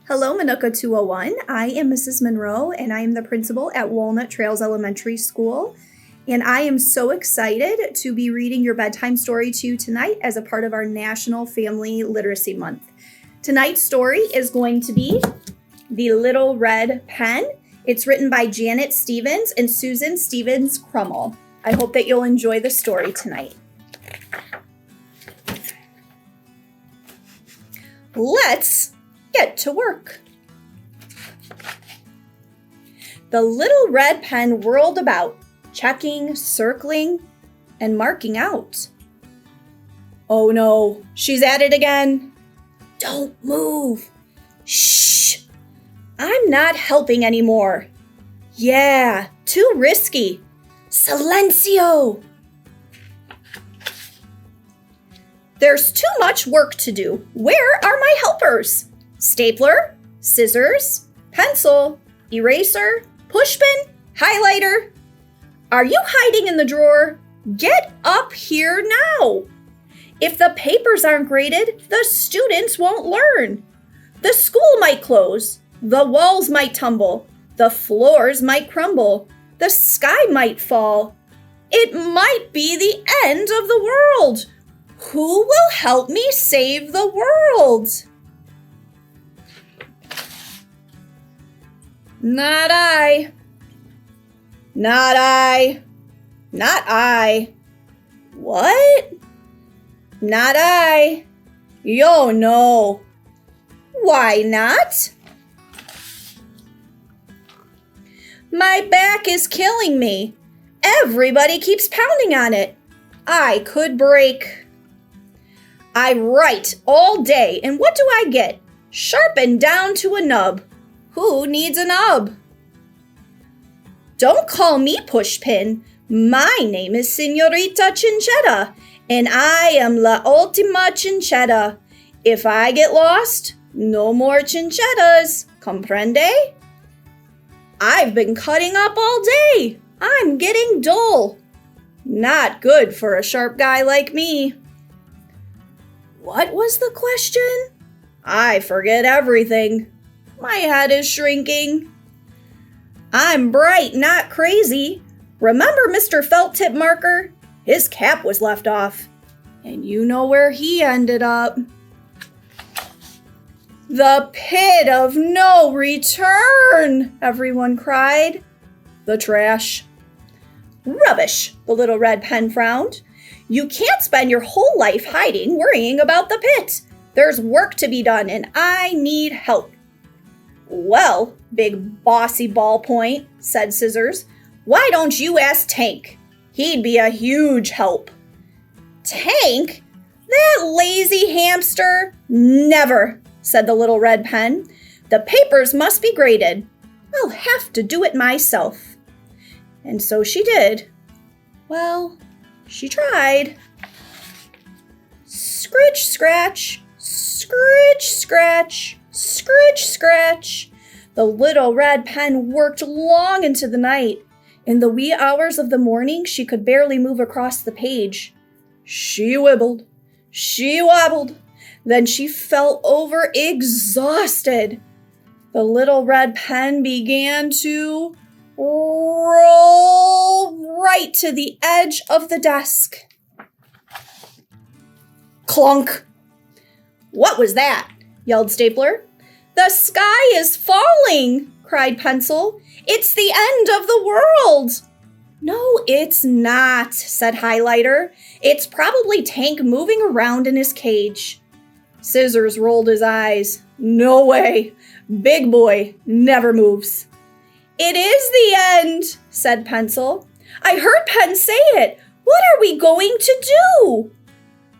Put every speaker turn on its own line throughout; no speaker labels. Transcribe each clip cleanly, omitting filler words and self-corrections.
Hello, Minooka 201. I am Mrs. Monroe, and I am the principal at Walnut Trails Elementary School. And I am so excited to be reading your bedtime story to you tonight as a part of our National Family Literacy Month. Tonight's story is going to be The Little Red Pen. It's written by Janet Stevens and Susan Stevens Crummell. I hope that you'll enjoy the story tonight. Let's get to work. The little red pen whirled about, checking, circling, and marking out. Oh no, she's at it again. Don't move. Shh. I'm not helping anymore. Yeah, too risky. Silencio. There's too much work to do. Where are my helpers? Stapler, scissors, pencil, eraser, pushpin, highlighter. Are you hiding in the drawer? Get up here now. If the papers aren't graded, the students won't learn. The school might close. The walls might tumble. The floors might crumble. The sky might fall. It might be the end of the world. Who will help me save the world? Not I. Not I. Not I. What? Not I. Yo, no. Why not? My back is killing me. Everybody keeps pounding on it. I could break. I write all day, and what do I get? Sharpened down to a nub. Who needs a nub? Don't call me Pushpin. My name is Señorita Chinchetta, and I am La Ultima Chinchetta. If I get lost, no more chinchettas. Comprende? I've been cutting up all day. I'm getting dull. Not good for a sharp guy like me. What was the question? I forget everything. My head is shrinking. I'm bright, not crazy. Remember Mr. Felt Tip Marker? His cap was left off. And you know where he ended up. The pit of no return, everyone cried. The trash. Rubbish, the little red pen frowned. You can't spend your whole life hiding, worrying about the pit. There's work to be done, and I need help. Well, big bossy ballpoint, said Scissors, why don't you ask Tank? He'd be a huge help. Tank? That lazy hamster? Never, said the little red pen. The papers must be graded. I'll have to do it myself. And so she did. Well, she tried. Scritch, scratch, scritch, scratch, scritch, scratch. The little red pen worked long into the night. In the wee hours of the morning, she could barely move across the page. She wibbled. She wobbled. Then she fell over exhausted. The little red pen began to roll right to the edge of the desk. Clunk! What was that? Yelled Stapler. The sky is falling, cried Pencil. It's the end of the world. No, it's not, said Highlighter. It's probably Tank moving around in his cage. Scissors rolled his eyes. No way. Big boy never moves. It is the end, said Pencil. I heard Pen say it. What are we going to do?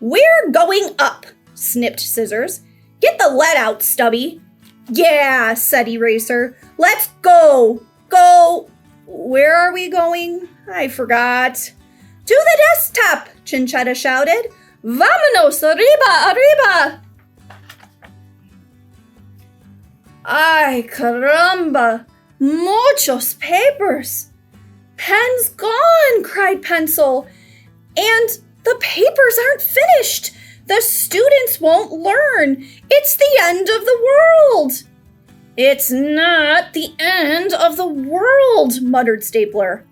We're going up, snipped Scissors. Get the lead out, Stubby. Yeah, said Eraser. Let's go. Go. Where are we going? I forgot. To the desktop, Chinchetta shouted. Vámonos, arriba, arriba. Ay, caramba. Muchos papers. Pen's gone, cried Pencil. And the papers aren't finished. The students won't learn. It's the end of the world. It's not the end of the world, muttered Stapler.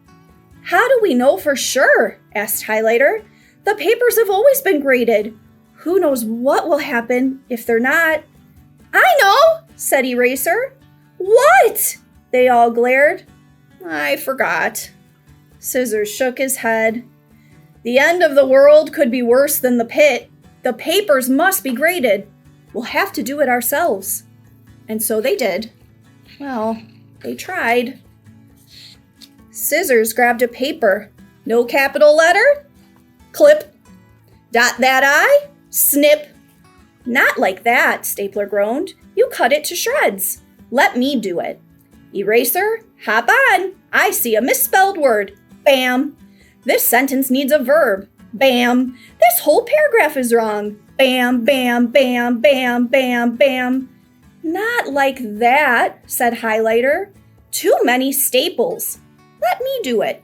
How do we know for sure? Asked Highlighter. The papers have always been graded. Who knows what will happen if they're not? I know, said Eraser. What? They all glared. I forgot. Scissors shook his head. The end of the world could be worse than the pit. The papers must be graded. We'll have to do it ourselves. And so they did. Well, they tried. Scissors grabbed a paper. No capital letter? Clip. Dot that I? Snip. Not like that, Stapler groaned. You cut it to shreds. Let me do it. Eraser, hop on. I see a misspelled word. Bam. This sentence needs a verb. Bam. This whole paragraph is wrong. Bam, bam, bam, bam, bam, bam. Not like that, said Highlighter. Too many staples. Let me do it.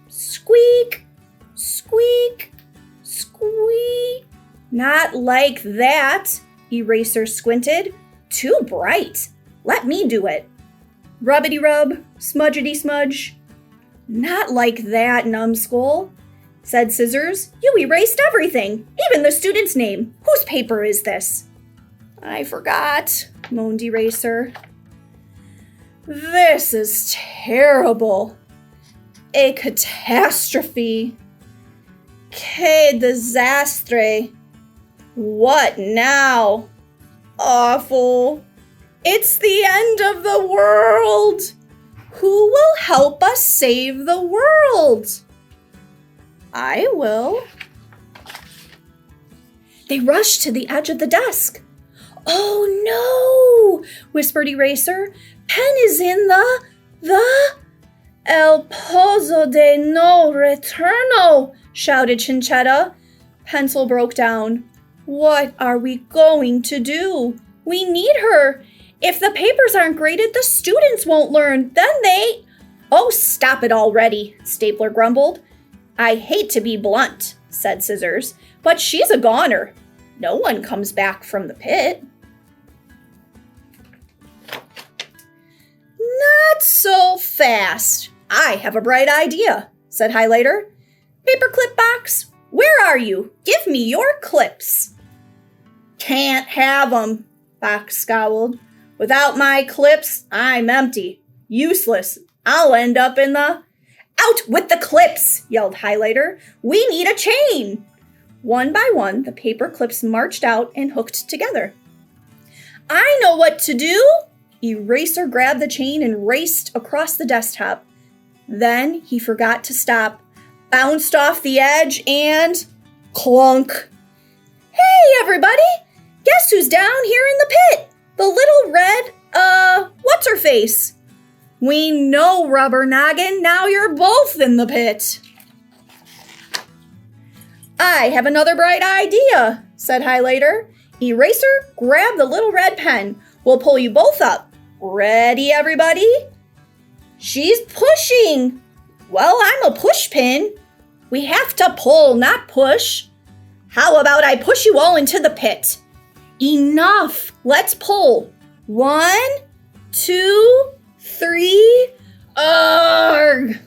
Squeak, squeak, squeak. Not like that, Eraser squinted. Too bright. Let me do it. Rubbity-rub, smudgety-smudge. Not like that, numbskull, said Scissors. You erased everything, even the student's name. Whose paper is this? I forgot, moaned Eraser. This is terrible. A catastrophe. Que desastre. What now? Awful. It's the end of the world. Who will help us save the world? I will. They rushed to the edge of the desk. Oh no, whispered Eraser. Pen is in the El Pozo de No Retorno, shouted Chinchetta. Pencil broke down. What are we going to do? We need her. If the papers aren't graded, the students won't learn. Then they... Oh, stop it already, Stapler grumbled. I hate to be blunt, said Scissors, but she's a goner. No one comes back from the pit. Not so fast. I have a bright idea, said Highlighter. Paperclip box, where are you? Give me your clips. Can't have 'em, Box scowled. Without my clips, I'm empty. Useless. I'll end up in the... Out with the clips, yelled Highlighter. We need a chain. One by one, the paper clips marched out and hooked together. I know what to do. Eraser grabbed the chain and raced across the desktop. Then he forgot to stop, bounced off the edge, and clunk. Hey, everybody! Guess who's down here in the pit? The little red, what's-her-face? We know, Rubber Noggin. Now you're both in the pit. I have another bright idea, said Highlighter. Eraser, grab the little red pen. We'll pull you both up. Ready, everybody? She's pushing. Well, I'm a push pin. We have to pull, not push. How about I push you all into the pit? Enough. Let's pull. 1, 2, 3. Arrgh.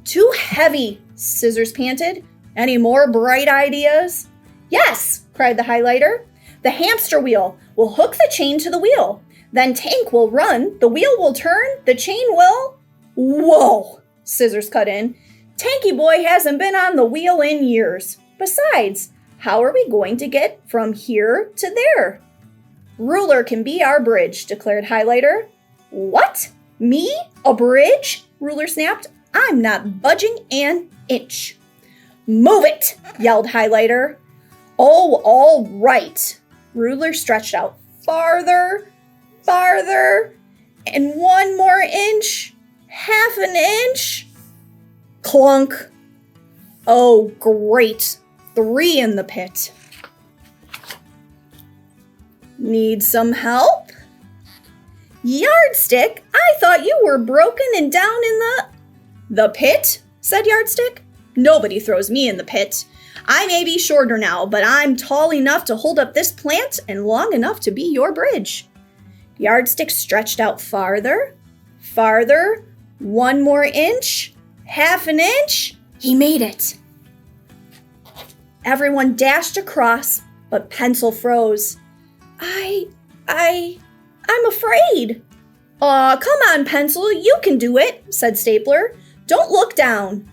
Too heavy, Scissors panted. Any more bright ideas? Yes, cried the Highlighter. The hamster wheel. We'll hook the chain to the wheel. Then Tank will run, the wheel will turn, the chain will... Whoa, Scissors cut in. Tanky Boy hasn't been on the wheel in years. Besides, how are we going to get from here to there? Ruler can be our bridge, declared Highlighter. What? Me? A bridge? Ruler snapped. I'm not budging an inch. Move it, yelled Highlighter. Oh, all right. Ruler stretched out farther, farther, and 1 more inch, half an inch. Clunk. Oh, great. 3 in the pit. Need some help? Yardstick, I thought you were broken and down in the pit, said Yardstick. Nobody throws me in the pit. I may be shorter now, but I'm tall enough to hold up this plant and long enough to be your bridge. Yardstick stretched out farther, farther, 1 more inch, half an inch. He made it. Everyone dashed across, but Pencil froze. I'm afraid. Aw, come on, Pencil, you can do it, said Stapler. Don't look down.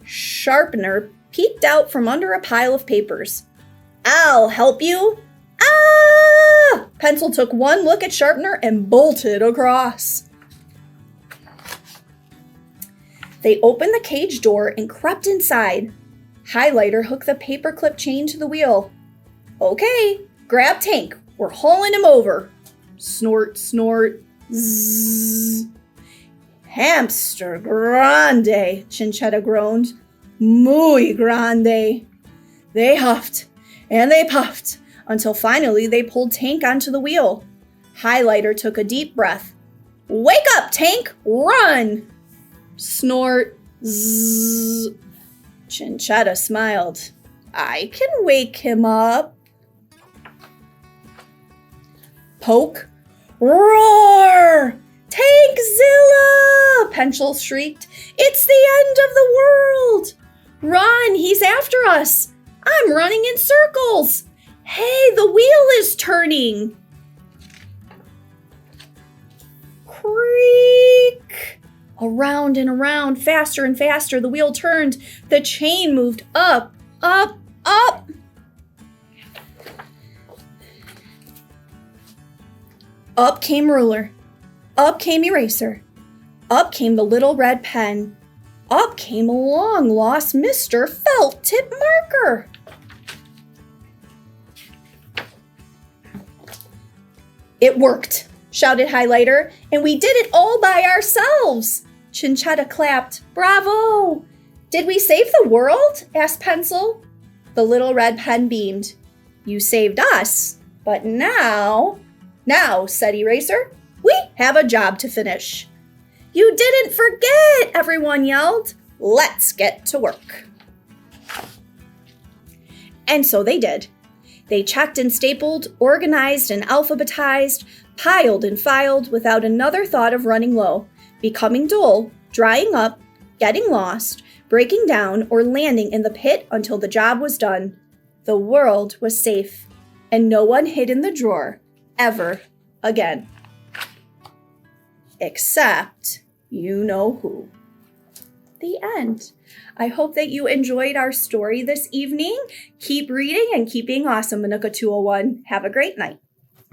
Sharpener peeked out from under a pile of papers. I'll help you. Ah! Pencil took one look at Sharpener and bolted across. They opened the cage door and crept inside. Highlighter hooked the paperclip chain to the wheel. Okay, grab Tank. We're hauling him over. Snort, snort, zzz. Hamster grande, Chinchetta groaned. Muy grande. They huffed and they puffed until finally they pulled Tank onto the wheel. Highlighter took a deep breath. Wake up, Tank! Run! Snort, zzz. Chinchetta smiled. I can wake him up. Poke. Roar! Tankzilla! Pencil shrieked. It's the end of the world! Run, he's after us. I'm running in circles. Hey, the wheel is turning. Creak! Around and around, faster and faster, the wheel turned. The chain moved up, up, up. Up came ruler. Up came eraser. Up came the little red pen. Up came a long-lost Mr. Felt Tip Marker. It worked, shouted Highlighter, and we did it all by ourselves. Chinchetta clapped. Bravo! Did we save the world? Asked Pencil. The little red pen beamed. You saved us, but now, said Eraser, we have a job to finish. You didn't forget, everyone yelled. Let's get to work. And so they did. They checked and stapled, organized and alphabetized, piled and filed without another thought of running low, becoming dull, drying up, getting lost, breaking down, or landing in the pit until the job was done. The world was safe, and no one hid in the drawer ever again. Except you know who. The end. I hope that you enjoyed our story this evening. Keep reading and keep being awesome, Minooka 201. Have a great night.